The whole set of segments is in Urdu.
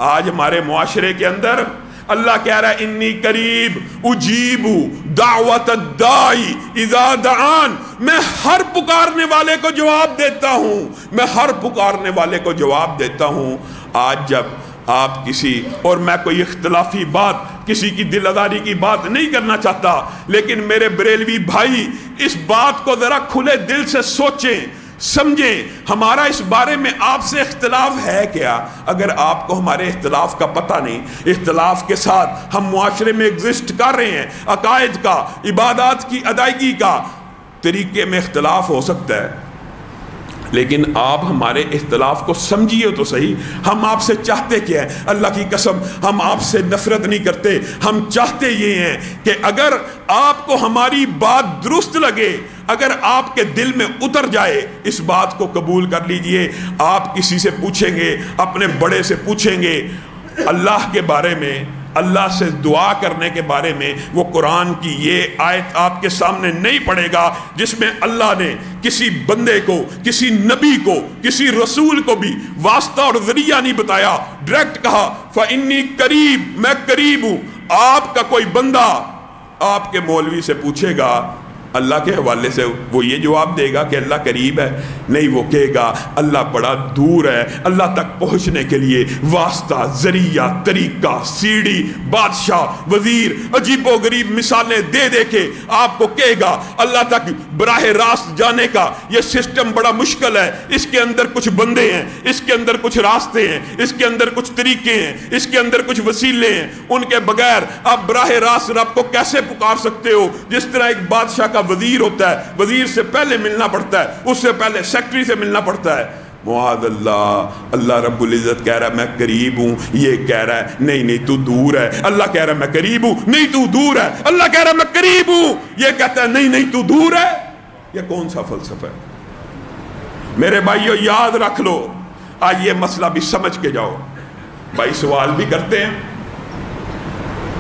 آج ہمارے معاشرے کے اندر اللہ کہہ رہا ہے انی قریب اجیب دعوت الداعی اذا دعان، میں ہر پکارنے والے کو جواب دیتا ہوں، میں ہر پکارنے والے کو جواب دیتا ہوں۔ آج جب آپ کسی، اور میں کوئی اختلافی بات، کسی کی دل آزاری کی بات نہیں کرنا چاہتا، لیکن میرے بریلوی بھائی اس بات کو ذرا کھلے دل سے سوچیں، سمجھیں، ہمارا اس بارے میں آپ سے اختلاف ہے کیا؟ اگر آپ کو ہمارے اختلاف کا پتہ نہیں، اختلاف کے ساتھ ہم معاشرے میں ایگزسٹ کر رہے ہیں، عقائد کا، عبادات کی ادائیگی کا طریقے میں اختلاف ہو سکتا ہے، لیکن آپ ہمارے اختلاف کو سمجھیے تو صحیح۔ ہم آپ سے چاہتے کیا ہے؟ اللہ کی قسم ہم آپ سے نفرت نہیں کرتے، ہم چاہتے یہ ہیں کہ اگر آپ کو ہماری بات درست لگے، اگر آپ کے دل میں اتر جائے، اس بات کو قبول کر لیجئے۔ آپ کسی سے پوچھیں گے، اپنے بڑے سے پوچھیں گے اللہ کے بارے میں، اللہ سے دعا کرنے کے بارے میں، وہ قرآن کی یہ آیت آپ کے سامنے نہیں پڑے گا جس میں اللہ نے کسی بندے کو، کسی نبی کو، کسی رسول کو بھی واسطہ اور ذریعہ نہیں بتایا، ڈائریکٹ کہا فَإِنِّي قریب، میں قریب ہوں۔ آپ کا کوئی بندہ آپ کے مولوی سے پوچھے گا اللہ کے حوالے سے، وہ یہ جواب دے گا کہ اللہ قریب ہے؟ نہیں، وہ کہے گا اللہ بڑا دور ہے، اللہ تک پہنچنے کے لیے واسطہ، ذریعہ، طریقہ، سیڑھی، بادشاہ، وزیر، عجیب و غریب مثالیں دے دے کے آپ کو کہے گا اللہ تک براہ راست جانے کا یہ سسٹم بڑا مشکل ہے، اس کے اندر کچھ بندے ہیں، اس کے اندر کچھ راستے ہیں، اس کے اندر کچھ طریقے ہیں، اس کے اندر کچھ وسیلے ہیں، ان کے بغیر آپ براہ راست رب کو کیسے پکار سکتے ہو؟ جس طرح ایک بادشاہ کا وزیر ہوتا ہے، وزیر سے پہلے ملنا پڑتا ہے، اس سے پہلے سیکٹری سے ملنا پڑتا ہے۔ معاذ اللہ، اللہ رب العزت کہہ رہا ہے میں قریب ہوں، یہ کہہ رہا ہے نہیں نہیں تو دور ہے، اللہ کہہ رہا ہے میں قریب ہوں، نہیں تو دور ہے، اللہ کہہ رہا ہے میں قریب ہوں، یہ کہتا ہے نہیں نہیں تو دور ہے۔ یہ کون سا فلسفہ ہے؟ میرے بھائیو یاد رکھ لو، آج یہ مسئلہ بھی سمجھ کے جاؤ۔ بھائی سوال بھی کرتے ہیں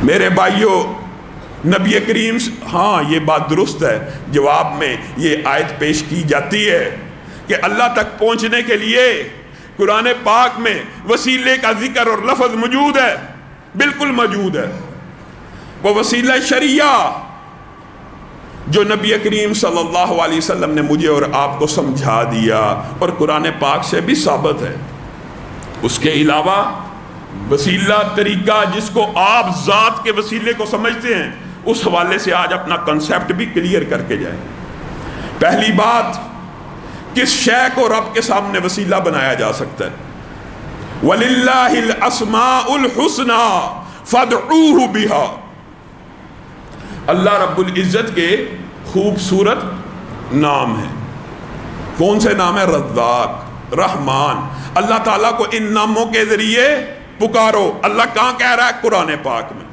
میرے بھائیو، نبی کریم، ہاں یہ بات درست ہے، جواب میں یہ آیت پیش کی جاتی ہے کہ اللہ تک پہنچنے کے لیے قرآن پاک میں وسیلے کا ذکر اور لفظ موجود ہے، بالکل موجود ہے۔ وہ وسیلہ شریعہ جو نبی کریم صلی اللہ علیہ وسلم نے مجھے اور آپ کو سمجھا دیا اور قرآن پاک سے بھی ثابت ہے۔ اس کے علاوہ وسیلہ، طریقہ جس کو آپ ذات کے وسیلے کو سمجھتے ہیں، اس حوالے سے آج اپنا کنسیپٹ بھی کلیئر کر کے جائیں۔ پہلی بات، کس شے کو رب کے سامنے وسیلہ بنایا جا سکتا ہے؟ وَلِلَّهِ الْأَسْمَاءُ الْحُسْنَى فَادْعُوهُ بِهَا، اللہ رب العزت کے خوبصورت نام ہیں۔ کون سے نام ہیں؟ رزاق، رحمان۔ اللہ تعالیٰ کو ان ناموں کے ذریعے پکارو۔ اللہ کہاں کہہ رہا ہے؟ قرآن پاک میں۔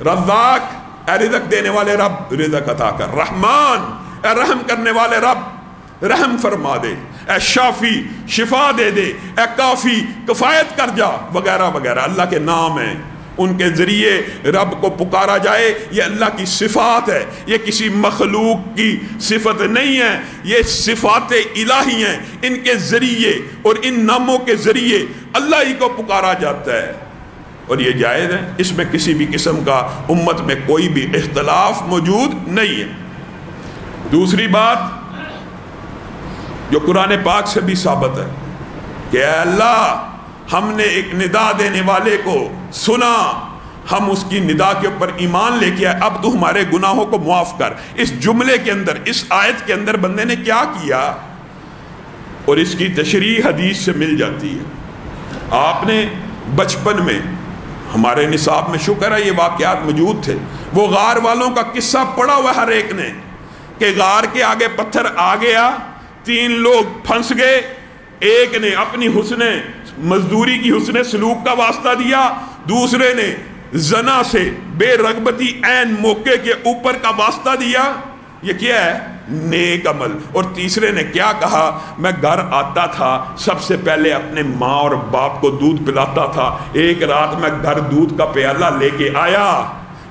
رزاق، اے رزق دینے والے رب رزق عطا کر۔ رحمان، اے رحم کرنے والے رب رحم فرما دے۔ اے شافی، شفا دے دے۔ اے کافی، کفایت کر جا، وغیرہ وغیرہ اللہ کے نام ہیں، ان کے ذریعے رب کو پکارا جائے۔ یہ اللہ کی صفات ہے، یہ کسی مخلوق کی صفت نہیں ہے، یہ صفات الہی ہیں۔ ان کے ذریعے اور ان ناموں کے ذریعے اللہ ہی کو پکارا جاتا ہے، اور یہ جائز ہے، اس میں کسی بھی قسم کا امت میں کوئی بھی اختلاف موجود نہیں ہے۔ دوسری بات جو قرآن پاک سے بھی ثابت ہے کہ اے اللہ، ہم نے ایک ندا دینے والے کو سنا، ہم اس کی ندا کے اوپر ایمان لے کے آئے، اب تو ہمارے گناہوں کو معاف کر۔ اس جملے کے اندر، اس آیت کے اندر بندے نے کیا کیا؟ اور اس کی تشریح حدیث سے مل جاتی ہے۔ آپ نے بچپن میں، ہمارے نصاب میں شکر ہے یہ واقعات موجود تھے، وہ غار والوں کا قصہ پڑھا ہوا ہر ایک نے کہ غار کے آگے پتھر آ گیا، 3 لوگ پھنس گئے، ایک نے اپنی حسن مزدوری کی حسن سلوک کا واسطہ دیا، دوسرے نے زنا سے بے رغبتی عین موقع کے اوپر کا واسطہ دیا، یہ کیا ہے؟ نیک عمل۔ اور تیسرے نے کیا کہا؟ میں گھر آتا تھا، سب سے پہلے اپنے ماں اور باپ کو دودھ پلاتا تھا، ایک رات میں گھر دودھ کا پیالہ لے کے آیا،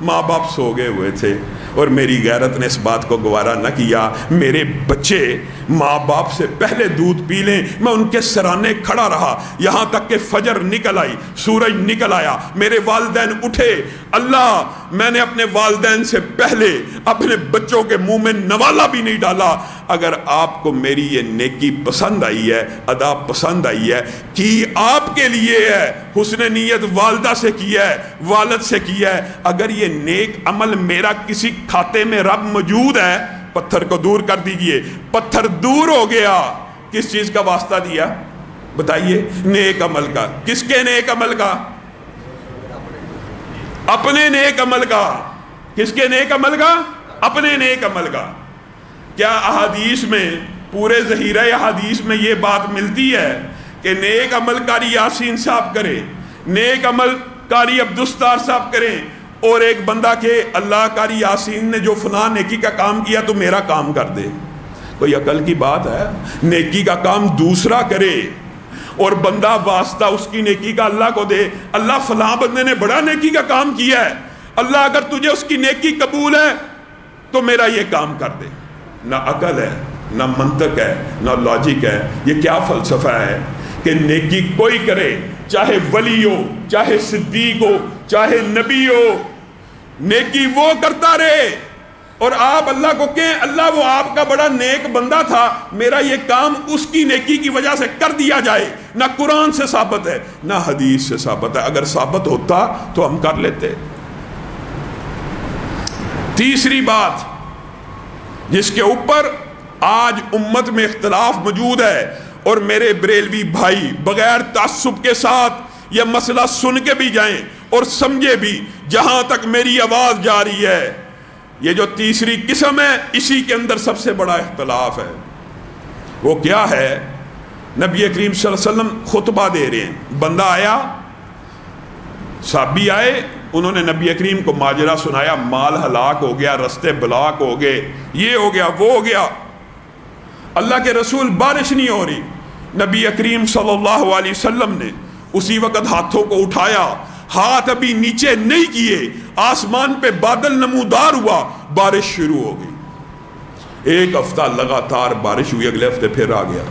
ماں باپ سو گئے ہوئے تھے، اور میری غیرت نے اس بات کو گوارا نہ کیا میرے بچے ماں باپ سے پہلے دودھ پی لیں. میں ان کے سرانے کھڑا رہا یہاں تک کہ فجر نکل آئی, سورج نکل آیا, میرے والدین اٹھے. اللہ, میں نے اپنے والدین سے پہلے اپنے بچوں کے منہ میں نوالا بھی نہیں ڈالا. اگر آپ کو میری یہ نیکی پسند آئی ہے, ادا پسند آئی ہے, کی آپ کے لیے ہے, حسن نیت والدہ سے کیا ہے, والد سے کیا ہے, اگر یہ نیک عمل میرا کسی کھاتے میں رب موجود ہے, پتھر کو دور کر دیجئے. پتھر دور ہو گیا. کس چیز کا واسطہ دیا بتائیے؟ نیک عمل کا. کس کے نیک عمل کا؟ اپنے نیک عمل کا. کس کے نیک عمل کا؟ اپنے نیک عمل کا. کیا احادیث میں, پورے ذخیرہ احادیث میں یہ بات ملتی ہے کہ نیک عمل کاری یاسین صاحب کرے, نیک عمل کاری عبدالستار صاحب کریں, اور ایک بندہ کہ اللہ کاری یاسین نے جو فلاں نیکی کا کام کیا تو میرا کام کر دے؟ کوئی عقل کی بات ہے؟ نیکی کا کام دوسرا کرے اور بندہ واسطہ اس کی نیکی کا اللہ کو دے. اللہ فلاں بندے نے بڑا نیکی کا کام کیا ہے, اللہ اگر تجھے اس کی نیکی قبول ہے تو میرا یہ کام کر دے. نہ عقل ہے, نہ منطق ہے, نہ لاجک ہے. یہ کیا فلسفہ ہے کہ نیکی کوئی کرے, چاہے ولی ہو, چاہے صدیق ہو, چاہے نبی ہو, نیکی وہ کرتا رہے, اور آپ اللہ کو کہیں اللہ وہ آپ کا بڑا نیک بندہ تھا, میرا یہ کام اس کی نیکی کی وجہ سے کر دیا جائے. نہ قرآن سے ثابت ہے, نہ حدیث سے ثابت ہے. اگر ثابت ہوتا تو ہم کر لیتے. تیسری بات جس کے اوپر آج امت میں اختلاف موجود ہے, اور میرے بریلوی بھائی بغیر تعصب کے ساتھ یہ مسئلہ سن کے بھی جائیں اور سمجھے بھی, جہاں تک میری آواز جا رہی ہے, یہ جو تیسری قسم ہے اسی کے اندر سب سے بڑا اختلاف ہے. وہ کیا ہے؟ نبی کریم صلی اللہ علیہ وسلم خطبہ دے رہے ہیں, بندہ آیا, صحابی آئے, انہوں نے نبی کریم کو ماجرا سنایا, مال ہلاک ہو گیا, رستے بلاک ہو گئے, یہ ہو گیا, وہ ہو گیا. اللہ کے رسول, بارش نہیں ہو رہی. نبی کریم صلی اللہ علیہ وسلم نے اسی وقت ہاتھوں کو اٹھایا, ہاتھ ابھی نیچے نہیں کیے, آسمان پہ بادل نمودار ہوا, بارش شروع ہو گئی. ایک ہفتہ لگاتار بارش ہوئی, اگلے ہفتے پھر آ گیا.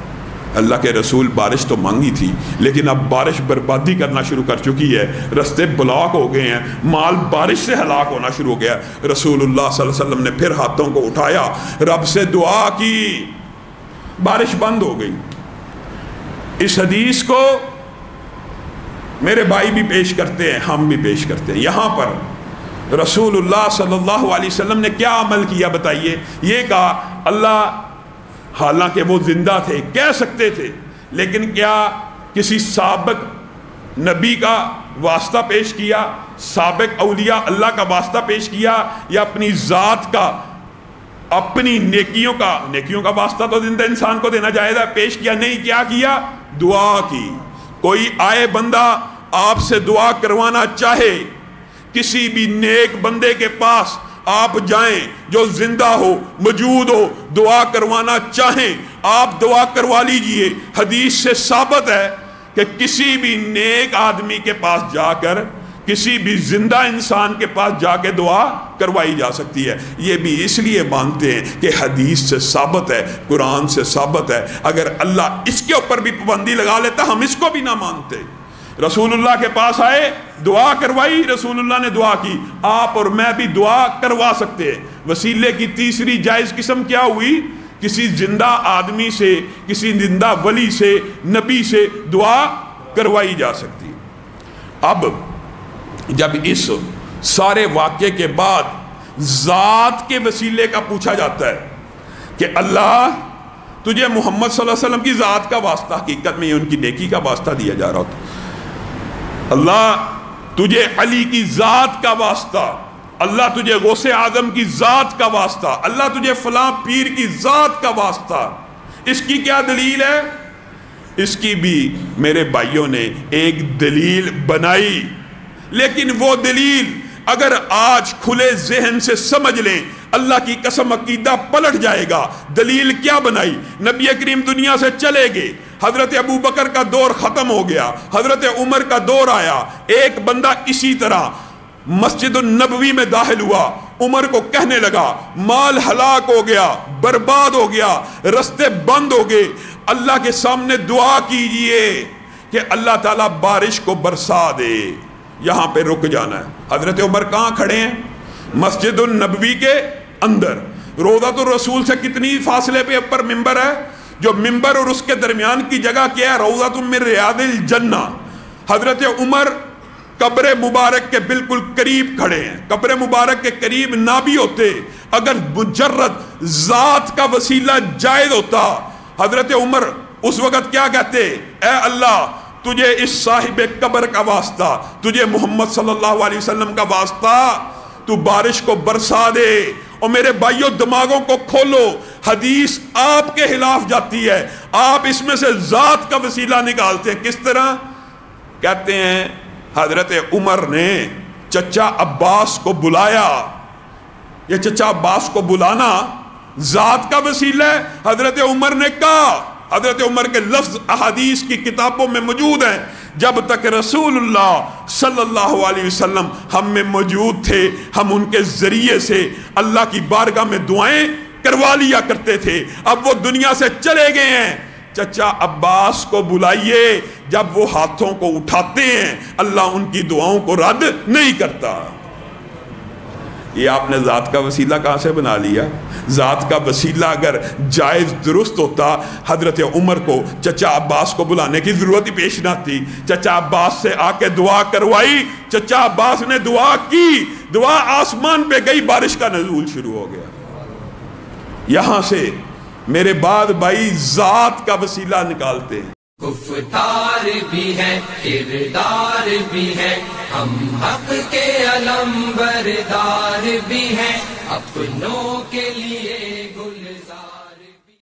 اللہ کے رسول, بارش تو مانگی تھی لیکن اب بارش بربادی کرنا شروع کر چکی ہے, رستے بلاک ہو گئے ہیں, مال بارش سے ہلاک ہونا شروع ہو گیا. رسول اللہ صلی اللہ علیہ وسلم نے پھر ہاتھوں کو اٹھایا, رب سے دعا کی, بارش بند ہو گئی. اس حدیث کو میرے بھائی بھی پیش کرتے ہیں, ہم بھی پیش کرتے ہیں. یہاں پر رسول اللہ صلی اللہ علیہ وسلم نے کیا عمل کیا بتائیے؟ یہ کہا اللہ, حالانکہ وہ زندہ تھے, کہہ سکتے تھے, لیکن کیا کسی سابق نبی کا واسطہ پیش کیا, سابق اولیاء اللہ کا واسطہ پیش کیا, یا اپنی ذات کا, اپنی نیکیوں کا واسطہ تو زندہ انسان کو دینا جائز ہے, پیش کیا نہیں. کیا کیا؟ دعا کی. کوئی آئے بندہ آپ سے دعا کروانا چاہے, کسی بھی نیک بندے کے پاس آپ جائیں جو زندہ ہو, موجود ہو, دعا کروانا چاہیں, آپ دعا کروا لیجئے. حدیث سے ثابت ہے کہ کسی بھی نیک آدمی کے پاس جا کر, کسی بھی زندہ انسان کے پاس جا کے دعا کروائی جا سکتی ہے. یہ بھی اس لیے مانتے ہیں کہ حدیث سے ثابت ہے, قرآن سے ثابت ہے. اگر اللہ اس کے اوپر بھی پابندی لگا لیتا ہم اس کو بھی نہ مانتے. رسول اللہ کے پاس آئے, دعا کروائی, رسول اللہ نے دعا کی, آپ اور میں بھی دعا کروا سکتے ہیں. وسیلے کی تیسری جائز قسم کیا ہوئی؟ کسی زندہ آدمی سے, کسی زندہ ولی سے, نبی سے دعا کروائی جا سکتی. اب جب اس سارے واقعے کے بعد ذات کے وسیلے کا پوچھا جاتا ہے کہ اللہ تجھے محمد صلی اللہ علیہ وسلم کی ذات کا واسطہ, حقیقت میں یہ ان کی نیکی کا واسطہ دیا جا رہا ہوتا, اللہ تجھے علی کی ذات کا واسطہ, اللہ تجھے غوث اعظم کی ذات کا واسطہ, اللہ تجھے فلاں پیر کی ذات کا واسطہ. اس کی کیا دلیل ہے؟ اس کی بھی میرے بھائیوں نے ایک دلیل بنائی, لیکن وہ دلیل اگر آج کھلے ذہن سے سمجھ لیں, اللہ کی قسم عقیدہ پلٹ جائے گا. دلیل کیا بنائی؟ نبی کریم دنیا سے چلے گئے, حضرت ابو بکر کا دور ختم ہو گیا, حضرت عمر کا دور آیا, ایک بندہ اسی طرح مسجد النبوی میں داخل ہوا، عمر کو کہنے لگا مال ہلاک ہو گیا، برباد ہو گیا، رستے بند ہو گئے، اللہ کے سامنے دعا کیجئے کہ اللہ تعالیٰ بارش کو برسا دے، یہاں پہ رک جانا ہے۔ حضرت عمر کہاں کھڑے ہیں؟ مسجد النبوی کے اندر، روضۃ الرسول سے کتنی فاصلے پہ اوپر ممبر ہے؟ جو ممبر اور اس کے درمیان کی جگہ کیا ہے؟ روضۃ من ریاض الجنہ۔ حضرت عمر قبر مبارک کے بالکل قریب کھڑے ہیں۔ قبر مبارک کے قریب نہ بھی ہوتے، اگر مجرد ذات کا وسیلہ جائز ہوتا، حضرت عمر اس وقت کیا کہتے؟ اے اللہ تجھے اس صاحب قبر کا واسطہ، تجھے محمد صلی اللہ علیہ وسلم کا واسطہ، تو بارش کو برسا دے۔ اور میرے بھائیوں دماغوں کو کھولو، حدیث آپ کے خلاف جاتی ہے، آپ اس میں سے ذات کا وسیلہ نکالتے ہیں۔ کس طرح؟ کہتے ہیں حضرت عمر نے چچا عباس کو بلایا۔ یہ چچا عباس کو بلانا ذات کا وسیلہ ہے؟ حضرت عمر نے کہا، حضرت عمر کے لفظ احادیث کی کتابوں میں موجود ہیں، جب تک رسول اللہ صلی اللہ علیہ وسلم ہم میں موجود تھے، ہم ان کے ذریعے سے اللہ کی بارگاہ میں دعائیں کروا لیا کرتے تھے، اب وہ دنیا سے چلے گئے ہیں، چچا عباس کو بلائیے، جب وہ ہاتھوں کو اٹھاتے ہیں اللہ ان کی دعاؤں کو رد نہیں کرتا۔ یہ آپ نے ذات کا وسیلہ کہاں سے بنا لیا؟ ذات کا وسیلہ اگر جائز درست ہوتا، حضرت عمر کو چچا عباس کو بلانے کی ضرورت ہی پیش نہ تھی۔ چچا عباس سے آ کے دعا کروائی، چچا عباس نے دعا کی، دعا آسمان پہ گئی، بارش کا نزول شروع ہو گیا۔ یہاں سے میرے بعد بھائی ذات کا وسیلہ نکالتے ہیں۔ گفتار بھی ہے، کردار بھی ہے، ہم حق کے علم بردار بھی ہیں، اپنوں کے لیے